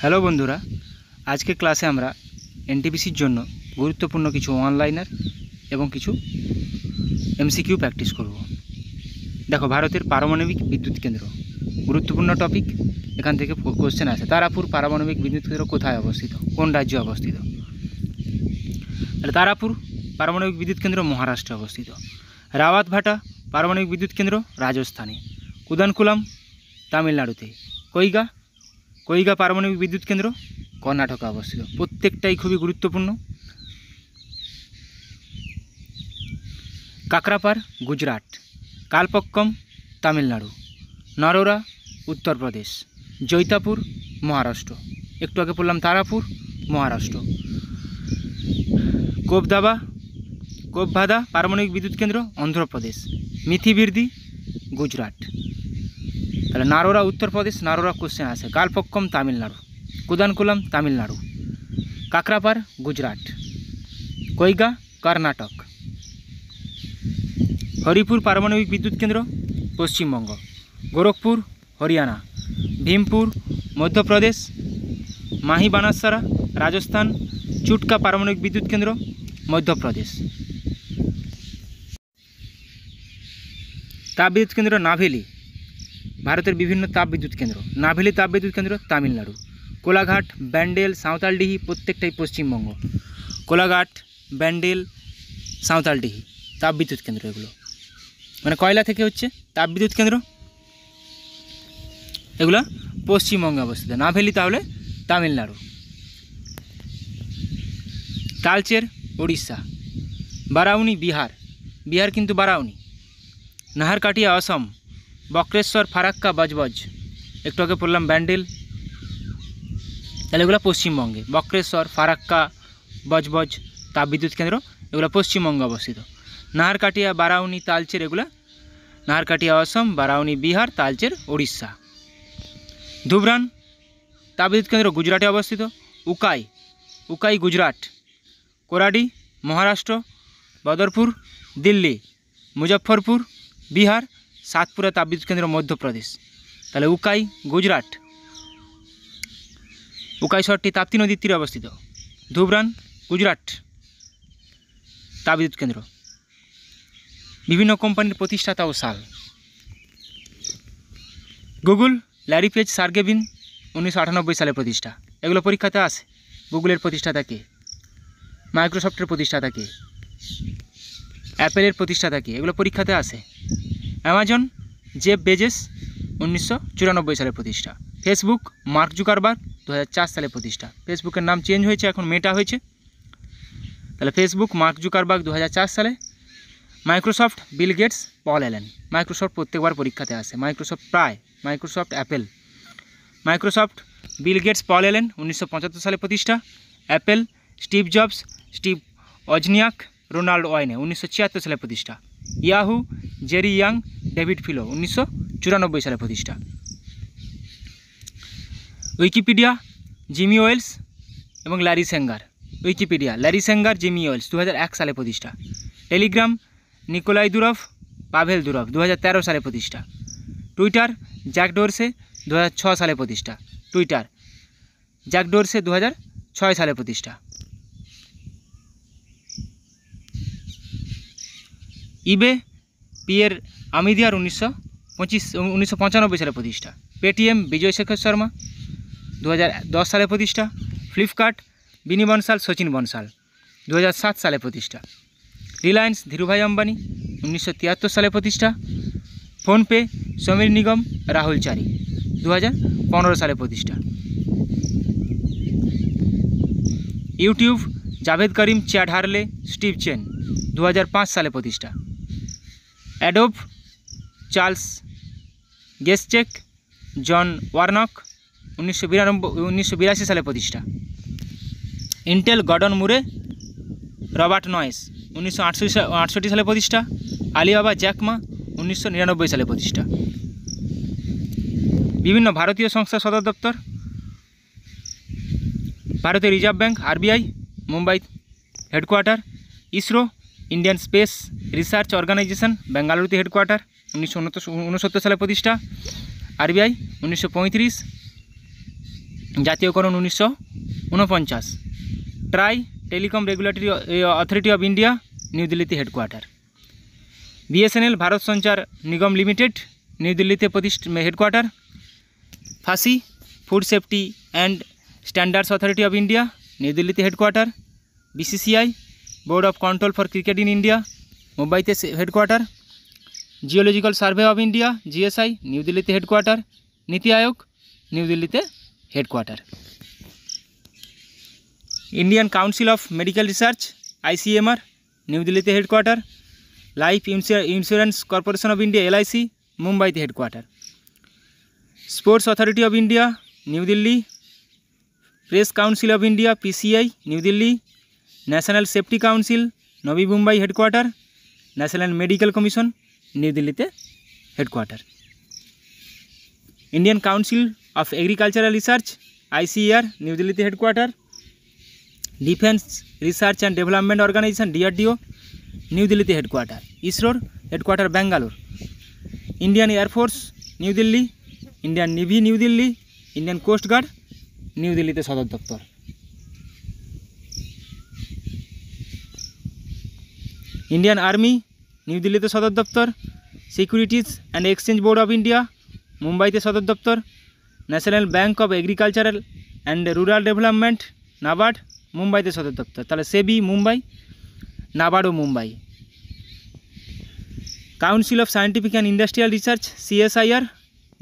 Hello বন্ধুরা, আজকে ক্লাসে আমরা এনটিপিসির জন্য গুরুত্বপূর্ণ কিছু ওয়ানলাইনার এবং কিছু এমসিকিউ প্র্যাকটিস করব। দেখো, ভারতের পারমাণবিক বিদ্যুৎ কেন্দ্র গুরুত্বপূর্ণ টপিক। এখান থেকে কোশ্চেন আসে, তারাপুর পারমাণবিক বিদ্যুৎ কেন্দ্র কোথায় অবস্থিত, কোন রাজ্যে অবস্থিত? তাহলে তারাপুর পারমাণবিক বিদ্যুৎ কেন্দ্র মহারাষ্ট্রে অবস্থিত। রাওয়াতভাটা পারমাণবিক বিদ্যুৎ কেন্দ্র রাজস্থানে। কুদানকুলাম তামিলনাড়ুতে। কৈগা পারমাণবিক বিদ্যুৎ কেন্দ্র কর্ণাটকে অবস্থিত। প্রত্যেকটাই খুবই গুরুত্বপূর্ণ। কাকরাপার গুজরাট। কালপক্কম তামিলনাড়ু। নরোরা উত্তরপ্রদেশ। জৈতাপুর মহারাষ্ট্র। একটু আগে পড়লাম তারাপুর মহারাষ্ট্র। কোবভাদা পারমাণবিক বিদ্যুৎ কেন্দ্র অন্ধ্রপ্রদেশ। মিথিবির্দি গুজরাট। তাহলে নারোরা উত্তরপ্রদেশ, নারোরা কোশ্চেন আছে। কালপক্কম তামিলনাড়ু। কুদানকুলাম তামিলনাড়ু। কাকরাপার গুজরাট। কৈগা কর্ণাটক। হরিপুর পারমাণবিক বিদ্যুৎ কেন্দ্র পশ্চিমবঙ্গ। গোরখপুর হরিয়ানা। ভীমপুর মধ্যপ্রদেশ। মাহি বানাসসারা রাজস্থান। চুটকা পারমাণবিক বিদ্যুৎ কেন্দ্র মধ্যপ্রদেশ। তাপবিদ্যুৎ কেন্দ্র নাভেলি, ভারতের বিভিন্ন তাপবিদ্যুৎ কেন্দ্র। নাভেলি তাপবিদ্যুৎ কেন্দ্র তামিলনাড়ু। কোলাঘাট, ব্যান্ডেল, সাঁওতালডিহি প্রত্যেকটাই পশ্চিমবঙ্গ। কোলাঘাট, ব্যান্ডেল, সাঁওতালডিহি তাপবিদ্যুৎ কেন্দ্র, এগুলো মানে কয়লা থেকে হচ্ছে তাপবিদ্যুৎ কেন্দ্র, এগুলো পশ্চিমবঙ্গে অবস্থিত। নাভেলি তাহলে তামিলনাড়ু। তালচের উড়িষ্যা। বারাউনি বিহার, বিহার কিন্তু বারাউনি। নাহারকাটিয়া অসম। বক্রেশ্বর ফারাক্কা বজবজ, একটু আগে পড়লাম ব্যান্ডেল, তাহলে এগুলো পশ্চিমবঙ্গে। বক্রেশ্বর, ফারাক্কা, বজবজ তাপবিদ্যুৎ কেন্দ্র, এগুলো পশ্চিমবঙ্গে অবস্থিত। নাহারকাটিয়া, বারাউনি, তালচের এগুলো নাহারকাটিয়া অসম, বারাউনি বিহার, তালচের উড়িষ্যা। ধুবরান তাপবিদ্যুৎ কেন্দ্র গুজরাটে অবস্থিত। উকাই গুজরাট। কোরাডি মহারাষ্ট্র। বদরপুর দিল্লি। মুজফ্ফরপুর বিহার। সাতপুরা তাপবিদ্যুৎ কেন্দ্র মধ্যপ্রদেশ। তাহলে উকাই গুজরাট। উকাই শহরটি তাপ্তি নদীর তীরে অবস্থিত। ধুবরান গুজরাট তাপবিদ্যুৎ কেন্দ্র। বিভিন্ন কোম্পানির প্রতিষ্ঠাতা ও সাল। গুগল ল্যারি পেজ সার্গেভিন 1998 সালে প্রতিষ্ঠা, এগুলো পরীক্ষাতে আসে। গুগলের প্রতিষ্ঠাতা কে? মাইক্রোসফটের প্রতিষ্ঠাতা কে? অ্যাপেলের প্রতিষ্ঠাতা কে? এগুলো পরীক্ষাতে আসে। অ্যামাজন জেফ বেজোস 1994 সালে প্রতিষ্ঠা। ফেসবুক মার্ক জুকারবার্গ 2004 সালে প্রতিষ্ঠা। ফেসবুকের নাম চেঞ্জ হয়েছে, এখন মেটা হয়েছে। তাহলে ফেসবুক মার্ক জুকারবার্গ 2004 সালে। Microsoft Bill Gates Paul Allen. Microsoft প্রত্যেকবার পরীক্ষাতে আসে। Microsoft Apple. Microsoft Bill Gates Paul Allen 1975 সালে প্রতিষ্ঠা। Apple Steve Jobs, Steve Wozniak, Ronald Wayne 1976 সালে প্রতিষ্ঠা। Yahoo Jerry Yang, David Filo 1994 সালে প্রতিষ্ঠা। উইকিপিডিয়া জিমি ওয়েলস এবং Larry Sanger. Wikipedia Larry Sanger, Jimmy Wales 2001 সালে প্রতিষ্ঠা। Telegram Nikolai Durov, Pavel Durov 2013 সালে প্রতিষ্ঠা। টুইটার জ্যাক ডোরসে 2006 সালে প্রতিষ্ঠা। টুইটার জ্যাক ডোরসে 2006 সালে প্রতিষ্ঠা। ইবে পিয়ের আমিদিয়ার 1995 সালে প্রতিষ্ঠা। পেটিএম বিজয় শেখর শর্মা 2010 সালে প্রতিষ্ঠা। ফ্লিপকার্ট বিনি বনসাল, সচিন বনসাল 2007 সালে প্রতিষ্ঠা। রিলায়েন্স ধীরুভাই আম্বানি 1973 সালে প্রতিষ্ঠা। ফোনপে সমীর নিগম, রাহুল চারি 2015 সালে প্রতিষ্ঠা। ইউটিউব জাভেদ করিম, চ্যাড হারলে, স্টিভ চেন 2005 সালে প্রতিষ্ঠা। অ্যাডোব চার্লস গেসচেক, জন ওয়ার্নক 1982 সালে প্রতিষ্ঠা। ইন্টেল গর্ডন মুরে, রবার্ট নয়েস 1968 সালে প্রতিষ্ঠা। আলিবাবা জ্যাক মা 1999 সালে প্রতিষ্ঠা। বিভিন্ন ভারতীয় সংস্থার সদর দপ্তর। ভারতীয় reserve bank RBI Mumbai headquarter. ISRO Indian space research organisation বেঙ্গালুরুতে হেডকোয়ার্টার, 1969 সালে প্রতিষ্ঠা। আরবিআই 1935। জাতীয়করণ 1949। TRAI telecom regulatory authority of India, New দিল্লিতে headquarter. BSNL Bharat Sanchar Nigam limited, new দিল্লিতে headquarter. FSSAI food safety and standards authority of India, New দিল্লিতে headquarter. BCCI board of control for cricket in India, মুম্বাইতে headquarter. Geological survey of India, GSI, New দিল্লিতে headquarter. নীতি আয়োগ, new দিল্লিতে headquarter. Indian council of medical research, ICMR, new দিল্লিতে headquarter. Life insurance corporation of India, LIC, মুম্বাইতে headquarter. Sports authority of India, new Delhi. Press council of India, PCI, new Delhi. National safety council, Navi Mumbai headquarter. National medical commission, new দিল্লিতে headquarter. Indian council of agricultural research, ICAR, new দিল্লিতে headquarter. Defence research and development organisation, DRDO, new দিল্লিতে headquarter. ইসরোর headquarter Bangalore. Indian air force, new Delhi. Indian navy, new Delhi. Indian coast guard, new দিল্লিতে সদর দপ্তর। Indian army, new দিল্লিতে সদর দপ্তর। Securities and exchange board of India, মুম্বাইতে সদর দপ্তর। National bank of agricultural and rural development, NABARD, মুম্বাইতে সদর দপ্তর। তাহলে সেবি মুম্বাই, নাবার্ডও Mumbai. Council of scientific and industrial research, CSIR,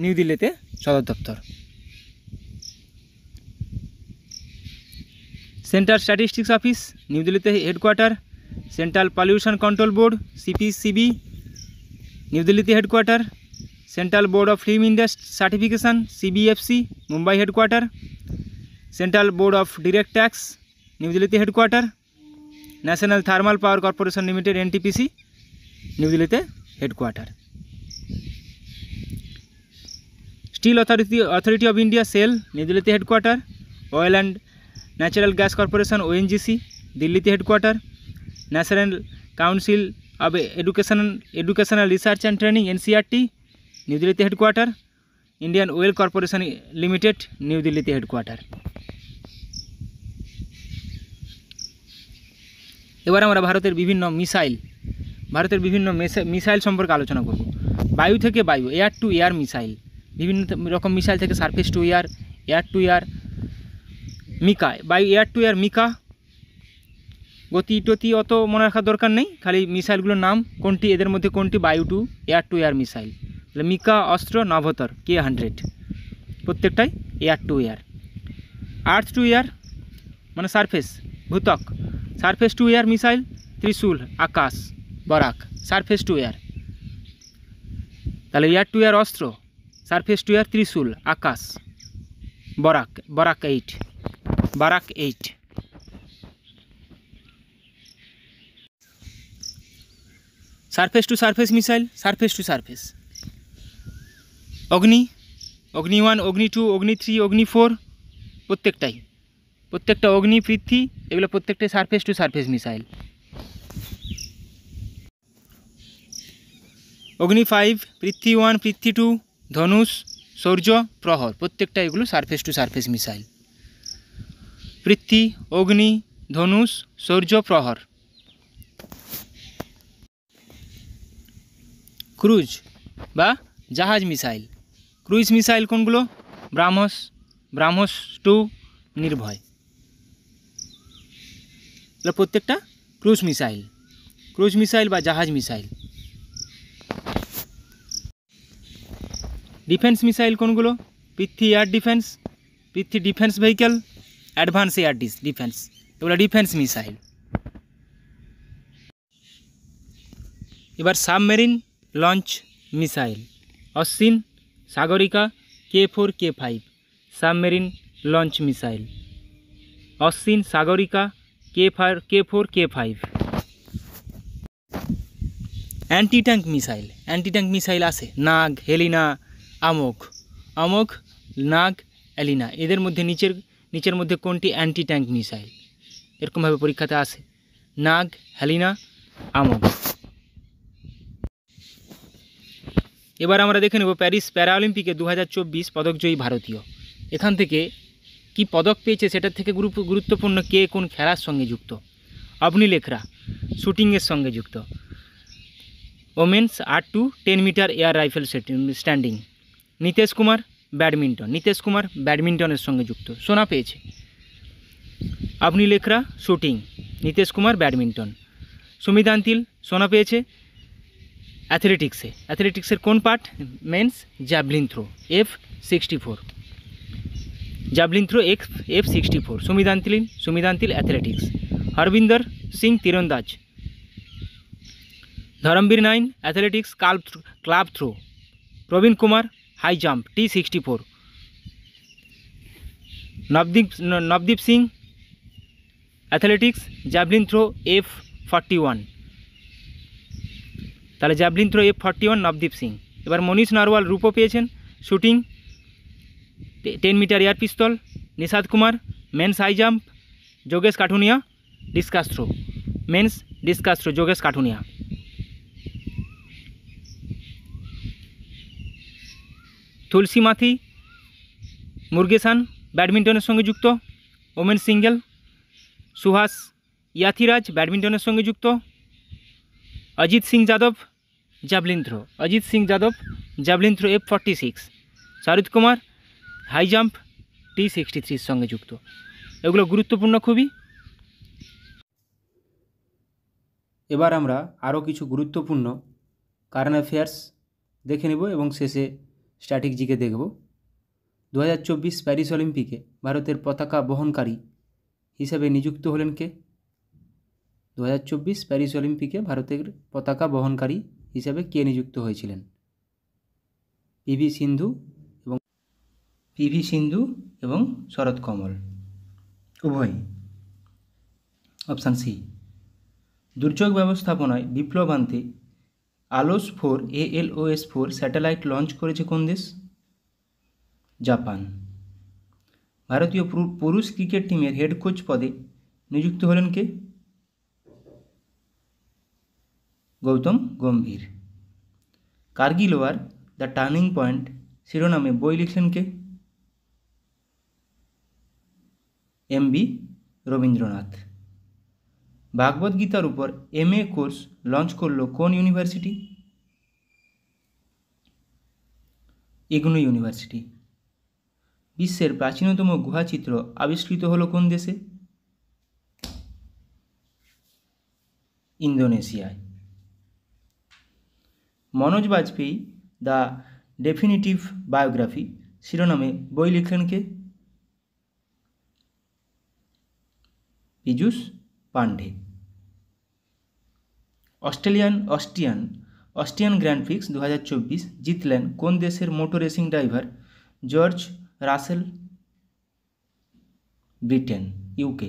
new দিল্লিতে সদর দপ্তর। সেন্ট্রাল স্ট্যাটিস্টিক্স অফিস, নিউ দিল্লিতে headquarter. Central pollution control board, CPCB, new দিল্লিতে headquarter. Central board of film industry certification, CBFC, Mumbai headquarter. Central board of direct tax, new দিল্লিতে headquarter. National thermal power corporation limited, NTPC, new দিল্লিতে headquarter. Steel authority of India, SAIL, new দিল্লিতে headquarter. Oil and natural gas corporation, ONGC, দিল্লিতে headquarter. National council of educational research and training, NCERT, new দিল্লিতে headquarter. Indian oil corporation limited, new দিল্লিতে headquarter. এবার আমরা ভারতের বিভিন্ন missile সম্পর্কে আলোচনা করব। বায়ু থেকে বায়ু, এয়ার টু এয়ার মিসাইল, বিভিন্ন রকম মিসাইল থেকে surface to air, air to air, MICA, বায়ু এয়ার টু এয়ার মিকা। গতি টতি অত মনে রাখার দরকার নেই, খালি মিসাইলগুলোর নাম কোনটি, এদের মধ্যে কোনটি বায়ু টু এয়ার মিসাইল। তাহলে মিকা অস্ত্র, নভোতর, K-100, প্রত্যেকটাই air to air. Earth to air মানে সারফেস, ভূতক। Surface to air missile, Trishul, Akash, Barak, surface to air. তাহলে air to air Astra, surface to air, Trishul, Akash, Barak 8। Surface to surface missile, surface to surface. Agni 1, অগ্নি 2, অগ্নি 3, অগ্নি 4, প্রত্যেকটা অগ্নি, পৃথ্বী, এগুলো প্রত্যেকটাই surface to surface missile. অগ্নি 5, পৃথ্বী 1, পৃথ্বী 2, ধনুষ, সূর্য, প্রহর, প্রত্যেকটা এগুলো surface to surface missile. Prithvi, অগ্নি, ধনুষ, সূর্য, প্রহর। Cruise বা জাহাজ মিসাইল, ক্রুইজ মিসাইল কোনগুলো? ব্রাহ্মস 2, নির্ভয়, এগুলো প্রত্যেকটা ক্রুজ মিসাইল বা জাহাজ মিসাইল। ডিফেন্স মিসাইল কোনগুলো? Prithvi air defence, Prithvi defence vehicle, advance air defence, এগুলো ডিফেন্স মিসাইল। এবার submarine launch missile, Ashwin, Sagarika, K-4, K-5, submarine launch missile, Ashwin, Sagarika, K-4, K-5। Anti tank missile আছে, নাগ, হেলিনা, আমোঘ, নাগ, এলিনা, এদের মধ্যে নিচের মধ্যে কোনটি অ্যান্টি ট্যাঙ্ক মিসাইল? এরকমভাবে পরীক্ষাতে আসে, নাগ, হেলিনা, আমোঘ। এবার আমরা দেখে নেব প্যারিস প্যারাঅলিম্পিকে 2024 পদকজয়ী ভারতীয়। এখান থেকে কি পদক পেয়েছে সেটার থেকে গুরুত্বপূর্ণ কে কোন খেলার সঙ্গে যুক্ত। অবনী লেখরা শুটিংয়ের সঙ্গে যুক্ত। Women's 8 to 10 metre air rifle standing. Nitish Kumar ব্যাডমিন্টনের সঙ্গে যুক্ত, সোনা পেয়েছে। Avani Lekhara shooting, Nitish Kumar badminton. সুমিত আন্তিল সোনা পেয়েছে অ্যাথলেটিক্সের কোন part? Men's javelin throw F64, javelin throw F64। Sumit Antil athletics. Harvinder Singh তীরন্দাজ। Dharambir Nain athletics club throw. Praveen Kumar high jump T64। Navdeep Singh athletics javelin throw F41। তাহলে javelin throw F41 Navdeep Singh. এবার মনীষ নারওয়াল রূপো পেয়েছেন shooting 10 metre air pistol. Nishad Kumar men's high jump. Yogesh Kathuniya discus throw, men's discus throw Yogesh Kathuniya. Thulasimathi Murugesan ব্যাডমিন্টনের সঙ্গে যুক্ত, women single. Suhas Yathiraj ব্যাডমিন্টনের সঙ্গে যুক্ত। Ajeet Singh Yadav javelin throw F46। Sharad Kumar high jump T63 সঙ্গে যুক্ত। এগুলো গুরুত্বপূর্ণ খুবই। এবার আমরা আরও কিছু গুরুত্বপূর্ণ কারেন্ট অ্যাফেয়ার্স দেখে নেব এবং শেষে স্ট্যাটিক জিকে দেখব। 2024 প্যারিস অলিম্পিকে ভারতের পতাকা বহনকারী হিসেবে নিযুক্ত হলেন কে? 2024 প্যারিস অলিম্পিকে ভারতের পতাকা বহনকারী হিসেবে কে নিযুক্ত হয়েছিলেন? পিভি সিন্ধু এবং শরৎ কমল উভয়ই। Option C. দুর্যোগ ব্যবস্থাপনায় বিপ্লব আনতে ALOS-4 স্যাটেলাইট লঞ্চ করেছে কোন দেশ? জাপান। ভারতীয় পুরুষ ক্রিকেট টিমের হেড কোচ পদে নিযুক্ত হলেন কে? Gautam Gambhir. Kargil war the turning point শিরোনামে বই লিখলেন কে? MB রবীন্দ্রনাথ। ভাগবত গীতার উপর MA কোর্স লঞ্চ করলো কোন ইউনিভার্সিটি? ইগনু ইউনিভার্সিটি। বিশ্বের প্রাচীনতম গুহাচিত্র আবিষ্কৃত হলো কোন দেশে? ইন্দোনেশিয়ায়। Manoj Bajpayee the definitive biography শিরোনামে বই লিখলেন কে? Piyush Pandey. Austrian grand prix 2024 জিতলেন কোন দেশের motor racing driver? George Russell, Britain UK।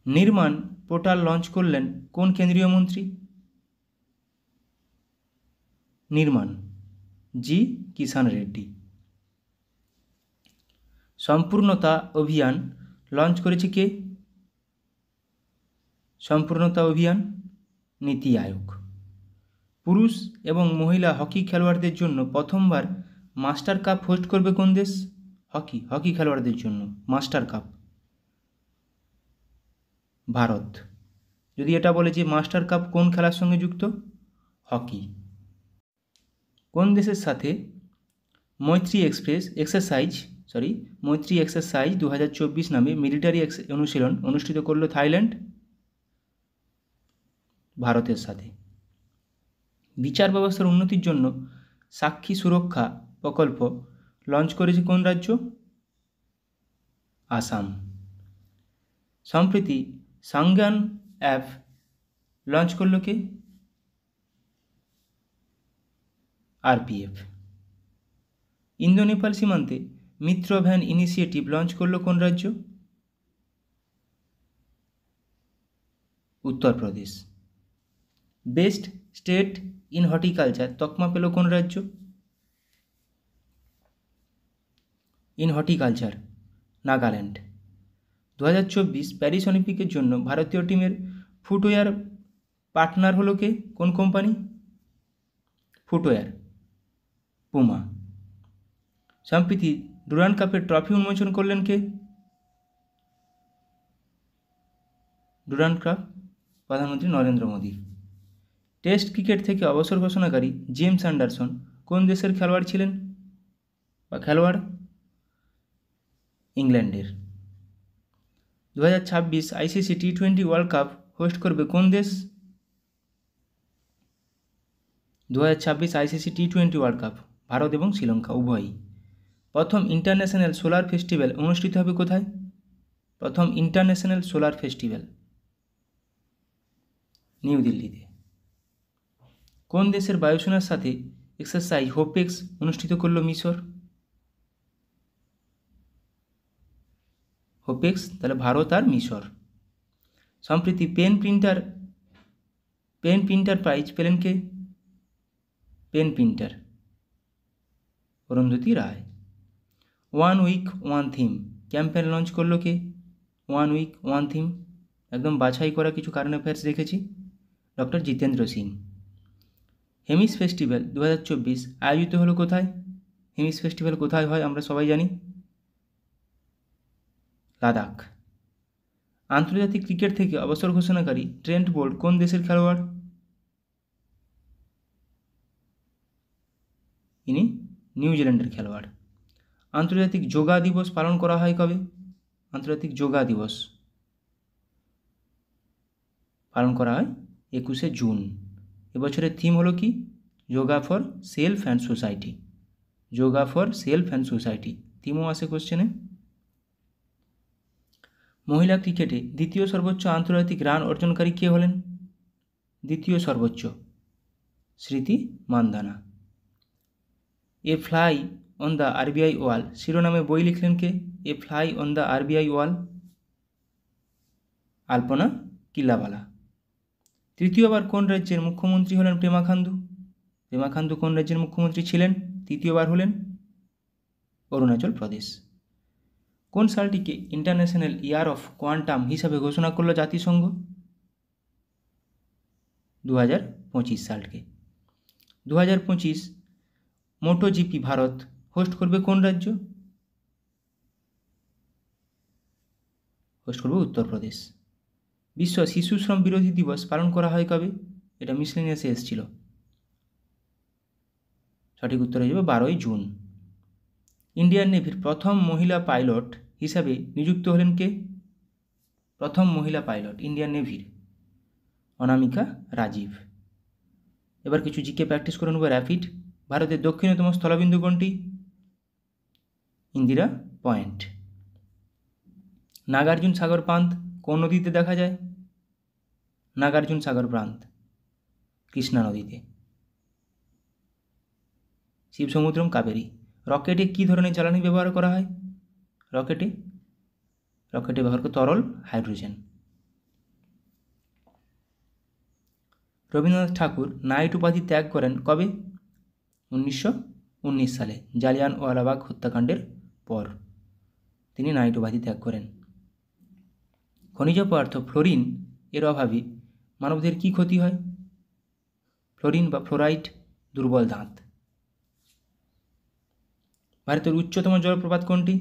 নির্মাণ পোর্টাল লঞ্চ করলেন কোন কেন্দ্রীয় মন্ত্রী? নির্মাণ জি কিষাণ রেড্ডি। সম্পূর্ণতা অভিযান লঞ্চ করেছে কে? সম্পূর্ণতা অভিযান নীতি আয়োগ। পুরুষ এবং মহিলা হকি খেলোয়াড়দের জন্য প্রথমবার মাস্টার কাপ হোস্ট করবে কোন দেশ? হকি খেলোয়াড়দের জন্য মাস্টার কাপ ভারত। যদি এটা বলে যে মাস্টার কাপ কোন খেলার সঙ্গে যুক্ত? হকি। কোন দেশের সাথে মৈত্রী এক্সারসাইজ 2024 নামে মিলিটারি অনুশীলন অনুষ্ঠিত করল থাইল্যান্ড? ভারতের সাথে। বিচার ব্যবস্থার উন্নতির জন্য সাক্ষী সুরক্ষা প্রকল্প লঞ্চ করেছে কোন রাজ্য? আসাম। সম্প্রতি সাংগান অ্যাপ লঞ্চ করল কে? RPF। ইন্দো নেপাল সীমান্তে মিত্র ভ্যান ইনিশিয়েটিভ লঞ্চ করল কোন রাজ্য? Uttar Pradesh. Best state in horticulture তকমা পেল কোন রাজ্য? In horticulture Nagaland. 2024 প্যারিস অলিম্পিকের জন্য ভারতীয় টিমের ফুটওয়্যার পার্টনার হলো কে? কোন কোম্পানি? Footwear Puma. সম্প্রতি ডুরান্ড কাপের ট্রফি উন্মোচন করলেন কে? ডুরান্ড কাপ প্রধানমন্ত্রী নরেন্দ্র মোদী। টেস্ট ক্রিকেট থেকে অবসর ঘোষণাকারী জেমস অ্যান্ডারসন কোন দেশের খেলোয়াড় ছিলেন বা খেলোয়াড়? ইংল্যান্ডের। 2026 ICC T20 world cup host করবে কোন দেশ? 2026 ICC T20 world cup Bharat এবং শ্রীলঙ্কা উভয়ই। প্রথম ইন্টারন্যাশনাল সোলার ফেস্টিভ্যাল অনুষ্ঠিত হবে কোথায়? প্রথম ইন্টারন্যাশনাল সোলার ফেস্টিভ্যাল নিউ দিল্লিতে। কোন দেশের বায়ুসেনার সাথে এক্সারসাইজ হোপেক্স অনুষ্ঠিত করল মিশর? হোপেক্স তাহলে ভারত আর মিশর। সম্প্রতি পেন প্রিন্টার প্রাইজ পেলেন কে? Pen printer Arundhati Roy. One week one theme campaign launch করলো কে? ওয়ান উইক ওয়ান থিম একদম বাছাই করা কিছু কারেন্ট অ্যাফেয়ার্স রেখেছি, ডক্টর জিতেন্দ্র সিং। হেমিস ফেস্টিভ্যাল 2024 আয়োজিত হলো কোথায়? হেমিস ফেস্টিভ্যাল কোথায় হয় আমরা সবাই জানি? লাদাখ। আন্তর্জাতিক ক্রিকেট থেকে অবসর ঘোষণাকারী ট্রেন্ট বোল্ট কোন দেশের খেলোয়াড়? ইনি নিউজিল্যান্ডের খেলোয়াড়। আন্তর্জাতিক যোগা দিবস পালন করা হয় কবে? আন্তর্জাতিক যোগা দিবস পালন করা হয় 21শে জুন। এবছরের থিম হলো কি? Yoga for self and society. Yoga for self and society থিমও আসে কোশ্চেনে। মহিলা ক্রিকেটে দ্বিতীয় সর্বোচ্চ আন্তর্জাতিক রান অর্জনকারী কে হলেন? দ্বিতীয় সর্বোচ্চ Smriti Mandhana. A fly on the RBI wall শিরোনামে বই লিখলেন কে? A fly on the RBI wall Alpana Killawala. তৃতীয়বার কোন রাজ্যের মুখ্যমন্ত্রী হলেন পেমা খান্ডু? পেমা খান্ডু কোন রাজ্যের মুখ্যমন্ত্রী ছিলেন? তৃতীয়বার হলেন অরুণাচল প্রদেশ। কোন সালটিকে ইন্টারন্যাশনাল ইয়ার অফ কোয়ান্টাম হিসাবে ঘোষণা করলো জাতিসংঘ? 2025 সালকে। 2025 মোটোজিপি ভারত হোস্ট করবে কোন রাজ্য? হোস্ট করবে উত্তরপ্রদেশ। বিশ্ব শিশু শ্রম বিরোধী দিবস পালন করা হয় কবে? এটা মিসলেনিয়াসে এসেছিল, সঠিক উত্তর হয়ে যাবে 12ই জুন। ইন্ডিয়ান নেভির প্রথম মহিলা পাইলট হিসাবে নিযুক্ত হলেন কে? প্রথম মহিলা পাইলট ইন্ডিয়ান নেভির অনামিকা রাজীব। এবার কিছু জিকে প্র্যাকটিস করে নেব র্যাপিড। ভারতের দক্ষিণতম স্থলবিন্দু কোনটি? ইন্দিরা পয়েন্ট। নাগার্জুন সাগর বাঁধ কোন নদীতে দেখা যায়? নাগার্জুন সাগর বাঁধ কৃষ্ণা নদীতে। শিবসমুদ্রম কাবেরী। রকেটে কী ধরনের জ্বালানি ব্যবহার করা হয়? রকেটে ব্যবহার করে তরল হাইড্রোজেন। রবীন্দ্রনাথ ঠাকুর নাইট উপাধি ত্যাগ করেন কবে? 1919 সালে জালিয়ানওয়ালাবাগ হত্যাকাণ্ডের পর তিনি নাইট উপাধি ত্যাগ করেন। খনিজ পদার্থ ফ্লোরিন এর অভাবে মানবদের কী ক্ষতি হয়? ফ্লোরিন বা ফ্লোরাইড দুর্বল দাঁত। ভারতের উচ্চতম জলপ্রপাত কোনটি?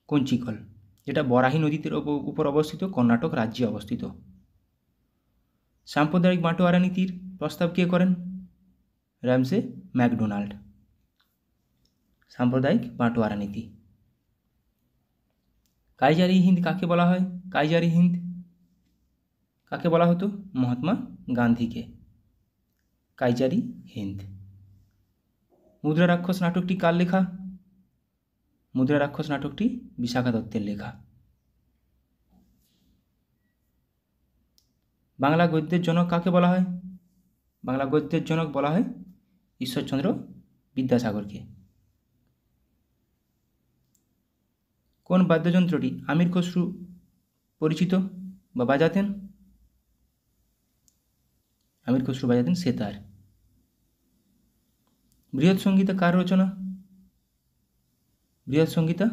কঞ্চিকল, যেটা বরাহী নদীর উপর অবস্থিত, কর্ণাটক রাজ্যে অবস্থিত। সাম্প্রদায়িক বাঁটোয়ারা নীতির প্রস্তাব কে করেন? Ramsay McDonald. সাম্প্রদায়িক বাঁটোয়ারা নীতি। কাইজার ই হিন্দ কাকে বলা হয়? কাইজার ই হিন্দ কাকে বলা হতো? মহাত্মা গান্ধীকে। কাইজার ই হিন্দ। মুদ্রা রাক্ষস নাটকটি কার লেখা? মুদ্রা রাক্ষস নাটকটি বিশাখা দত্তের লেখা। বাংলা গদ্যের জনক কাকে বলা হয়? বাংলা গদ্যের জনক বলা হয় ঈশ্বরচন্দ্র বিদ্যাসাগরকে। কোন বাদ্যযন্ত্রটি আমির খসরু পরিচিত বা বাজাতেন? আমির খসরু বাজাতেন সেতার। বৃহৎ সংগীতা কার রচনা? বৃহৎ সংগীতা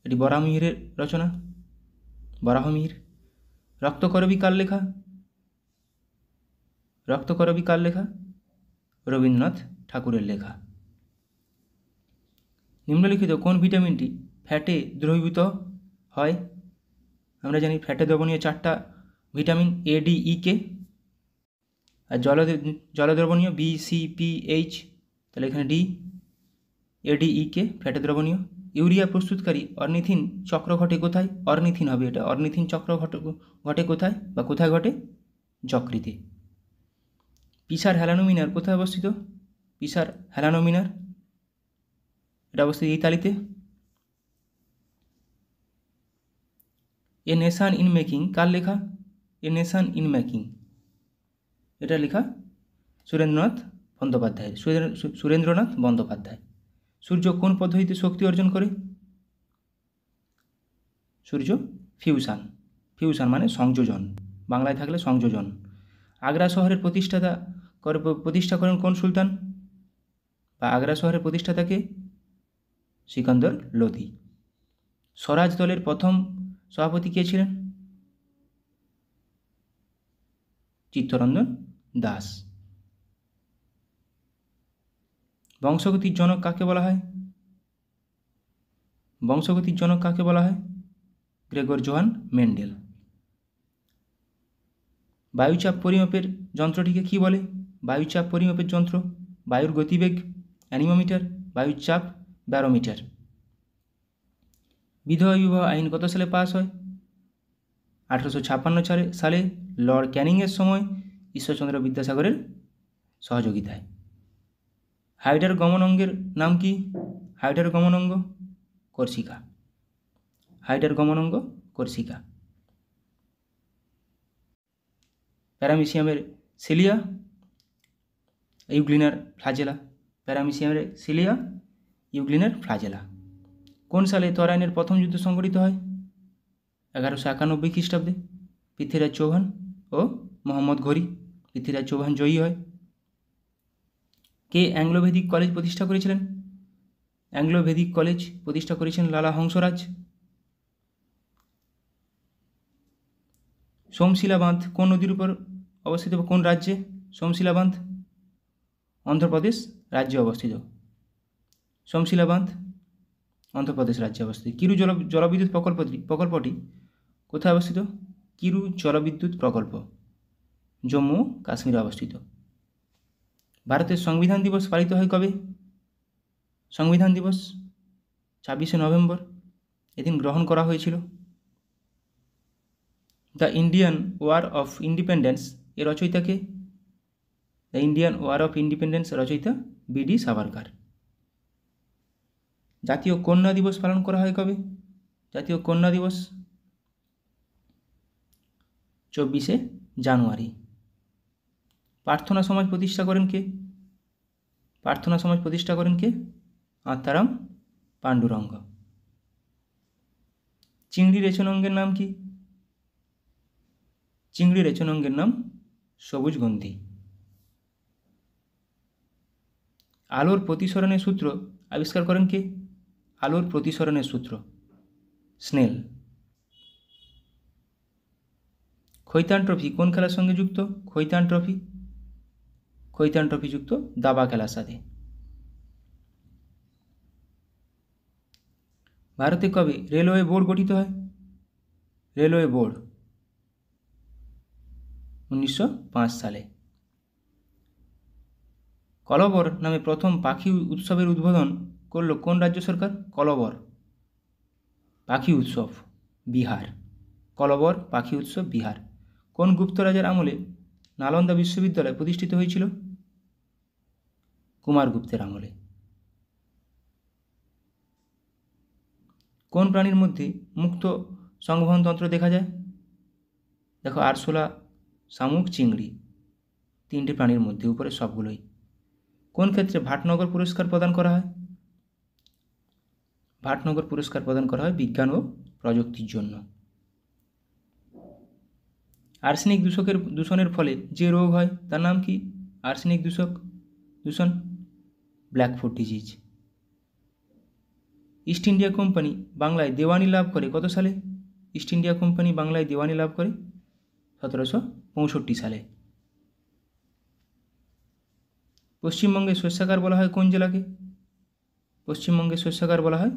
এটি বরাহমিহিরের রচনা, বরাহমিহির। রক্তকরবী কার লেখা? রক্তকরবী কার লেখা? রবীন্দ্রনাথ ঠাকুরের লেখা। নিম্নলিখিত কোন ভিটামিনটি ফ্যাটে দ্রবীভূত হয়? আমরা জানি ফ্যাটে দ্রবণীয় 4টা vitamin A, D, E, K, আর জলদ্রবণীয় B, C, P, H, তাহলে এখানে D, A, D, E, K ফ্যাটে দ্রবণীয়। ইউরিয়া প্রস্তুতকারী অর্নিথিন চক্র ঘটে কোথায়? অর্নিথিন হবে এটা। অর্নিথিন চক্র ঘটে কোথায় বা কোথায় ঘটে? যকৃতে। পিসার হ্যালানোমিনার কোথায় অবস্থিত? পিসার হ্যালানোমিনার এটা অবস্থিত ইতালিতে। এ নেশান ইন মেকিং কার লেখা? এ নেশান ইন মেকিং এটা লেখা সুরেন্দ্রনাথ বন্দ্যোপাধ্যায়। সূর্য কোন পদ্ধতিতে শক্তি অর্জন করে? সূর্য ফিউশন মানে সংযোজন, বাংলায় থাকলে সংযোজন। আগ্রা শহরের প্রতিষ্ঠা করেন কোন সুলতান? বা আগ্রা শহরের প্রতিষ্ঠাতাকে? সিকান্দর লোধি। স্বরাজ দলের প্রথম সভাপতি কে ছিলেন? চিত্তরঞ্জন দাস। বংশগতির জনক কাকে বলা হয়? Gregor Johann Mendel. বায়ুচাপ পরিমাপের যন্ত্রটিকে কি বলে? বায়ুচাপ পরিমাপের যন্ত্র, বায়ুর গতিবেগ অ্যানিমোমিটার, বায়ুচাপ ব্যারোমিটার। বিধবা বিবাহ আইন কত সালে পাস হয়? 1856 সালে লর্ড ক্যানিংয়ের সময় ঈশ্বরচন্দ্র বিদ্যাসাগরের সহযোগিতায়। হাইডার গমন অঙ্গের নাম কি? হাইডার গমন অঙ্গ কোর্সিকা। প্যারামিসিয়ামের সিলিয়া, ইউগ্লিনার ফ্লাজেলা। কোন সালে তরাইনের প্রথম যুদ্ধ সংঘটিত হয়? 1191 খ্রিস্টাব্দে। পৃথ্বীরাজ চৌহান ও মোহাম্মদ ঘোরি। পৃথ্বীরাজ চৌহান জয়ী হয়। কে অ্যাংলো ভেদিক কলেজ প্রতিষ্ঠা করেছিলেন? অ্যাংলো ভেদিক কলেজ প্রতিষ্ঠা করেছেন লালা হংসরাজ। সোমশিলা বাঁধ কোন নদীর উপর অবস্থিত বা কোন রাজ্যে? সোমশিলা বাঁধ অন্ধ্রপ্রদেশ রাজ্যে অবস্থিত। সোমশিলা বাঁধ অন্ধ্রপ্রদেশ রাজ্যে অবস্থিত। কিরু জলবিদ্যুৎ প্রকল্পটি কোথায় অবস্থিত? কিরু জলবিদ্যুৎ প্রকল্প জম্মু কাশ্মীরে অবস্থিত। ভারতের সংবিধান দিবস পালিত হয় কবে? সংবিধান দিবস 26শে নভেম্বর এদিন গ্রহণ করা হয়েছিল। The Indian war of independence এর রচয়িতা কে? The Indian war of independence রচয়িতা বি.ডি. সাভারকার। জাতীয় কন্যা দিবস পালন করা হয় কবে? জাতীয় কন্যা দিবস 24শে জানুয়ারি। প্রার্থনা সমাজ প্রতিষ্ঠা করেন কে? আত্মারাম পাণ্ডুরঙ্গ। চিংড়ি রেচনাঙ্গের নাম কি? চিংড়ি রেচনাঙ্গের নাম সবুজগন্ধি। আলোর প্রতিসরণের সূত্র আবিষ্কার করেন কে? আলোর প্রতিসরণের সূত্র স্নেল। খৈতান ট্রফি কোন খেলার সঙ্গে যুক্ত? খৈতান ট্রফি যুক্ত দাবা খেলার সাথে। ভারতে কবে রেলওয়ে বোর্ড গঠিত হয়? রেলওয়ে বোর্ড 1905 সালে। কলবর নামে প্রথম পাখি উৎসবের উদ্বোধন করল কোন রাজ্য সরকার? কলবর পাখি উৎসব বিহার। কোন গুপ্ত রাজার আমলে নালন্দা বিশ্ববিদ্যালয় প্রতিষ্ঠিত হয়েছিল? কুমারগুপ্তের আমলে। কোন প্রাণীর মধ্যে মুক্ত সংবহন তন্ত্র দেখা যায়? দেখো আরশোলা, শামুক, চিংড়ি, 3টে প্রাণীর মধ্যে, উপরে সবগুলোই। কোন ক্ষেত্রে ভাটনগর পুরস্কার প্রদান করা হয়? ভাটনগর পুরস্কার প্রদান করা হয় বিজ্ঞান ও প্রযুক্তির জন্য। আর্সেনিক দূষণের ফলে যে রোগ হয় তার নাম কি? আর্সেনিক দূষণ blackfoot disease. East India company বাংলায় দেওয়ানি লাভ করে কত সালে? ইস্ট ইন্ডিয়া কোম্পানি বাংলায় দেওয়ানি লাভ করে 1765 সালে। পশ্চিমবঙ্গের শস্যাগার বলা হয় কোন জেলাকে? পশ্চিমবঙ্গের শস্যাগার বলা হয়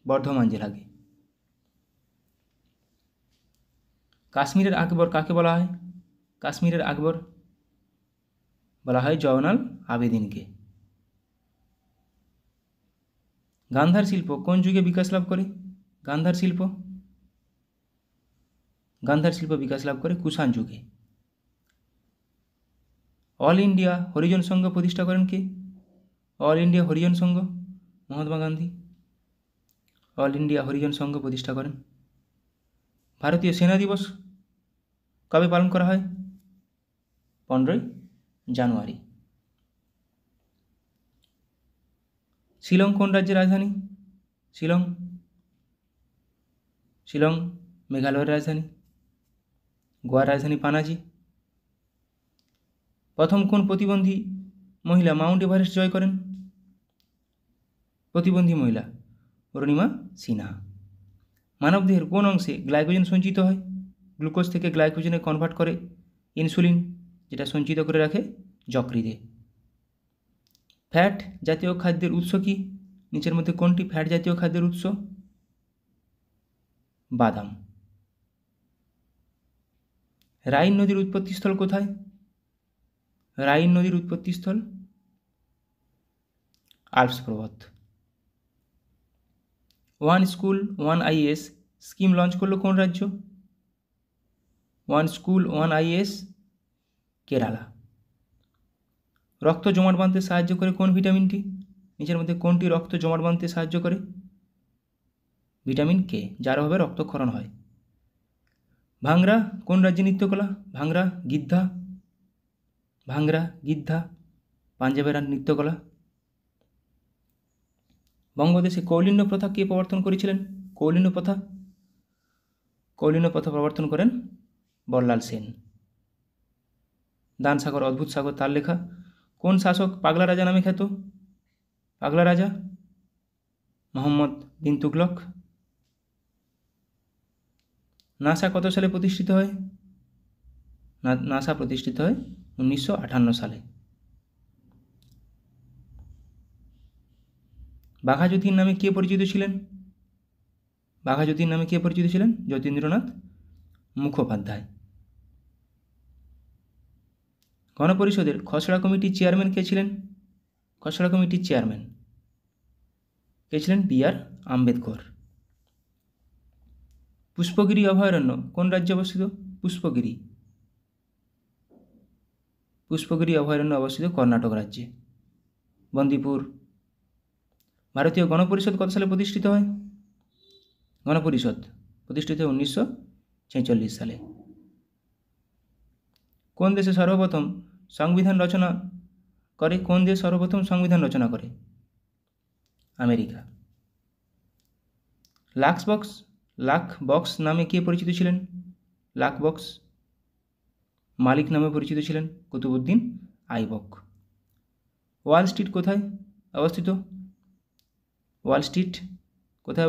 বর্ধমান জেলাকে। কাশ্মীরের আকবর কাকে বলা হয়? কাশ্মীরের আকবর বলা হয় জয়নাল আবেদিনকে। গান্ধার শিল্প কোন যুগে বিকাশ লাভ করে? গান্ধার শিল্প বিকাশ লাভ করে কুষাণ যুগে। অল ইন্ডিয়া হরিজন সংঘ প্রতিষ্ঠা করেন কে? অল ইন্ডিয়া হরিজন সংঘ মহাত্মা গান্ধী অল ইন্ডিয়া হরিজন সংঘ প্রতিষ্ঠা করেন। ভারতীয় সেনা দিবস কবে পালন করা হয়? 15ই জানুয়ারি। শিলং কোন রাজ্যের রাজধানী? শিলং মেঘালয়ের রাজধানী। গোয়ার রাজধানী পানাজি। প্রথম কোন প্রতিবন্ধী মহিলা মাউন্ট এভারেস্ট জয় করেন? প্রতিবন্ধী মহিলা অরুণিমা সিনহা। মানবদেহের কোন অংশে গ্লাইকোজেন সঞ্চিত হয়? গ্লুকোজ থেকে গ্লাইকোজেনে কনভার্ট করে ইনসুলিন, যেটা সঞ্চিত করে রাখে যকৃতে। ফ্যাট জাতীয় খাদ্যের উৎস কি? নিচের মধ্যে কোনটি ফ্যাট জাতীয় খাদ্যের উৎস? বাদাম। রাইন নদীর উৎপত্তিস্থল কোথায়? রাইন নদীর উৎপত্তিস্থল আল্পস পর্বত। One school one is scheme launch করলো কোন রাজ্য? One school one is Kerala. রক্ত জমাট বাঁধতে সাহায্য করে কোন ভিটামিনটি? নিচের মধ্যে কোনটি রক্ত জমাট বাঁধতে সাহায্য করে? ভিটামিন কে, যার অভাবে রক্তক্ষরণ হয়। ভাংরা কোন রাজ্যে নৃত্যকলা? ভাংরা গিদ্ধা পাঞ্জাবের নৃত্যকলা। বঙ্গদেশে কৌলিন্য প্রথা কে প্রবর্তন করেছিলেন? কৌলিন্য প্রথা প্রবর্তন করেন বল্লাল সেন। দান সাগর অদ্ভুত সাগর তার লেখা। কোন শাসক পাগলা রাজা নামে খ্যাত? পাগলা রাজা মোহাম্মদ বিন তুগলক। নাসা কত সালে প্রতিষ্ঠিত হয়? নাসা প্রতিষ্ঠিত হয় 1958 সালে। বাঘা যতীন নামে কে পরিচিত ছিলেন? যতীন্দ্রনাথ মুখোপাধ্যায়। গণপরিষদের খসড়া কমিটির চেয়ারম্যান কে ছিলেন? বি আর আম্বেদকর। পুষ্পগিরি অভয়ারণ্য কোন রাজ্যে অবস্থিত? পুষ্পগিরি অভয়ারণ্য অবস্থিত কর্ণাটক রাজ্যে। বন্দিপুর। ভারতীয় গণপরিষদ কত সালে প্রতিষ্ঠিত হয়? গণপরিষদ প্রতিষ্ঠিত হয় 1946 সালে। কোন দেশে সর্বপ্রথম সংবিধান রচনা করে? আমেরিকা। লাখ বক্স নামে কে পরিচিত ছিলেন? মালিক নামে পরিচিত ছিলেন কুতুবউদ্দিন আইবক। ওয়াল স্ট্রিট কোথায়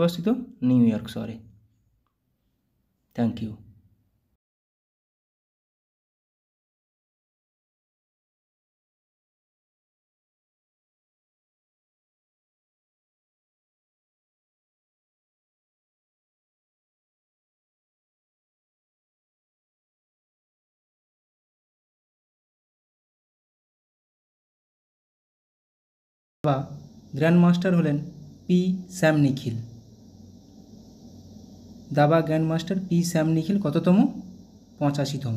অবস্থিত? নিউ ইয়র্ক শহরে। Thank you. গ্র্যান্ড মাস্টার হলেন পি স্যাম নিখিল। দাবা grandmaster P Shyam Nikhil কততম? 85তম।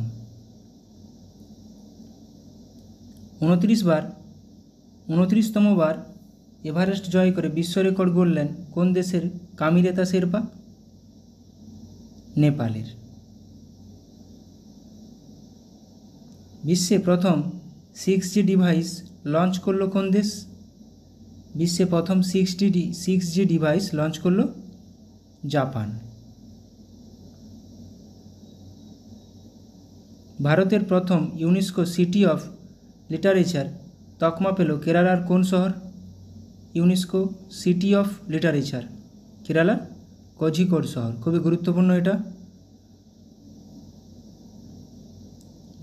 29তম বার এভারেস্ট জয় করে বিশ্ব রেকর্ড গড়লেন কোন দেশের কামিরেতা শেরপা? নেপালের। বিশ্বে প্রথম 6G ডিভাইস লঞ্চ করলো কোন দেশ? বিশ্বে প্রথম 6G ডিভাইস লঞ্চ করলো জাপান। ভারতের প্রথম ইউনেস্কো সিটি অফ লিটারেচার তকমা পেল কেরালার কোন শহর? ইউনেস্কো সিটি অফ লিটারেচার কেরালার কোঝিকোড শহর। খুবই গুরুত্বপূর্ণ এটা।